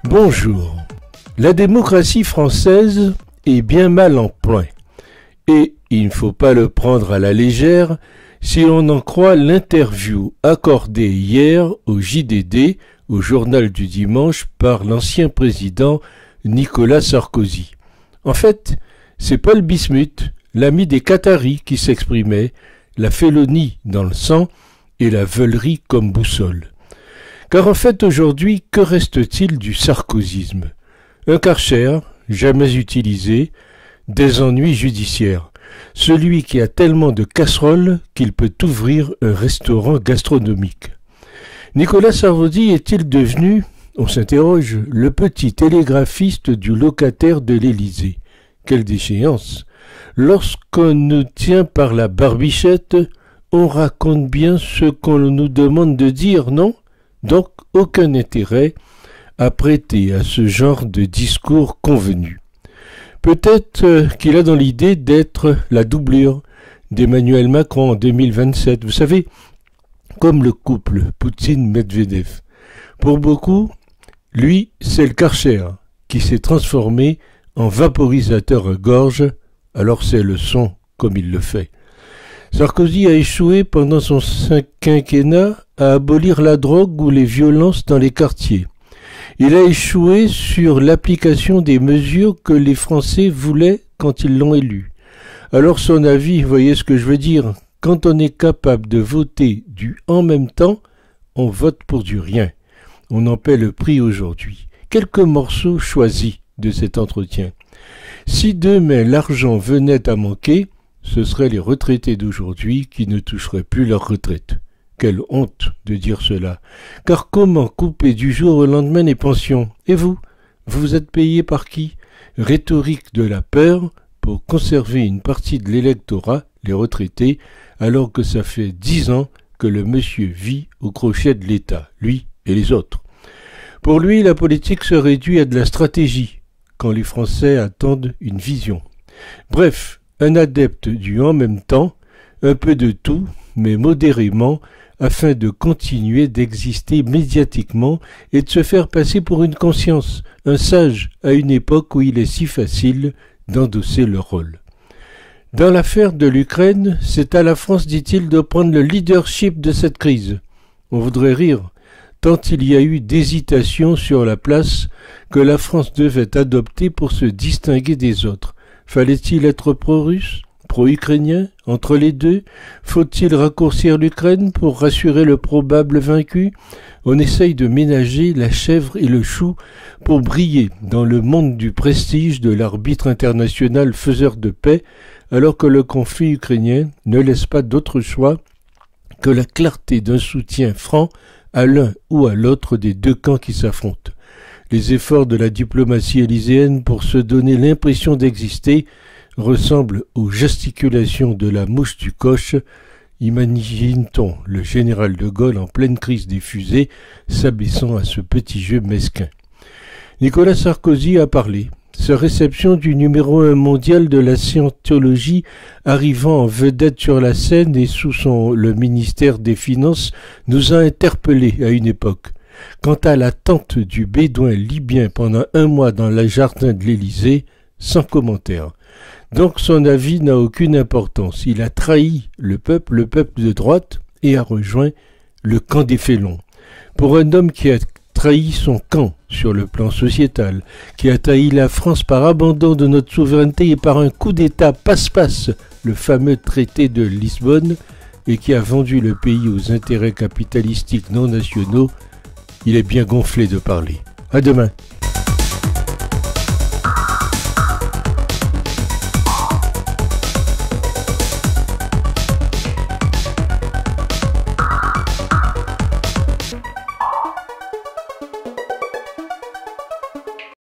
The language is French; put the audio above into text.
Bonjour. La démocratie française est bien mal en point. Et il ne faut pas le prendre à la légère si l'on en croit l'interview accordée hier au JDD, au journal du dimanche, par l'ancien président Nicolas Sarkozy. En fait, c'est Paul Bismuth, l'ami des Qataris, qui s'exprimait, la félonie dans le sang et la veulerie comme boussole. Car en fait, aujourd'hui, que reste-t-il du sarkozysme? Un Karcher, jamais utilisé, des ennuis judiciaires. Celui qui a tellement de casseroles qu'il peut ouvrir un restaurant gastronomique. Nicolas Sarkozy est-il devenu, on s'interroge, le petit télégraphiste du locataire de l'Élysée? Quelle déchéance! Lorsqu'on nous tient par la barbichette, on raconte bien ce qu'on nous demande de dire, non? Donc aucun intérêt à prêter à ce genre de discours convenu. Peut-être qu'il a dans l'idée d'être la doublure d'Emmanuel Macron en 2027. Vous savez, comme le couple Poutine-Medvedev. Pour beaucoup, lui, c'est le Karcher qui s'est transformé en vaporisateur à gorge, alors c'est le son comme il le fait. Sarkozy a échoué pendant son quinquennat à abolir la drogue ou les violences dans les quartiers. Il a échoué sur l'application des mesures que les Français voulaient quand ils l'ont élu. Alors son avis, voyez ce que je veux dire, quand on est capable de voter du en même temps, on vote pour du rien. On en paie le prix aujourd'hui. Quelques morceaux choisis de cet entretien. Si demain l'argent venait à manquer, ce seraient les retraités d'aujourd'hui qui ne toucheraient plus leur retraite. Quelle honte de dire cela. Car comment couper du jour au lendemain les pensions? Et vous êtes payé par qui? Rhétorique de la peur pour conserver une partie de l'électorat, les retraités, alors que ça fait 10 ans que le monsieur vit au crochet de l'État, lui et les autres. Pour lui, la politique se réduit à de la stratégie, quand les Français attendent une vision. Bref, un adepte du en même temps, un peu de tout, mais modérément, afin de continuer d'exister médiatiquement et de se faire passer pour une conscience, un sage à une époque où il est si facile d'endosser le rôle. Dans l'affaire de l'Ukraine, c'est à la France, dit-il, de prendre le leadership de cette crise. On voudrait rire, tant il y a eu d'hésitation sur la place que la France devait adopter pour se distinguer des autres. Fallait-il être pro-russe, pro-ukrainien, entre les deux? Faut-il raccourcir l'Ukraine pour rassurer le probable vaincu? On essaye de ménager la chèvre et le chou pour briller dans le monde du prestige de l'arbitre international faiseur de paix, alors que le conflit ukrainien ne laisse pas d'autre choix que la clarté d'un soutien franc à l'un ou à l'autre des deux camps qui s'affrontent. Les efforts de la diplomatie élyséenne pour se donner l'impression d'exister ressemblent aux gesticulations de la mouche du coche. Imagine-t-on le général de Gaulle en pleine crise des fusées s'abaissant à ce petit jeu mesquin. Nicolas Sarkozy a parlé. Sa réception du numéro 1 mondial de la scientologie arrivant en vedette sur la scène et sous le ministère des Finances nous a interpellés à une époque. Quant à la tente du bédouin libyen pendant 1 mois dans le jardin de l'Élysée, sans commentaire. Donc son avis n'a aucune importance. Il a trahi le peuple de droite, et a rejoint le camp des félons. Pour un homme qui a trahi son camp sur le plan sociétal, qui a trahi la France par abandon de notre souveraineté et par un coup d'État passe-passe, le fameux traité de Lisbonne, et qui a vendu le pays aux intérêts capitalistiques non nationaux, il est bien gonflé de parler. À demain.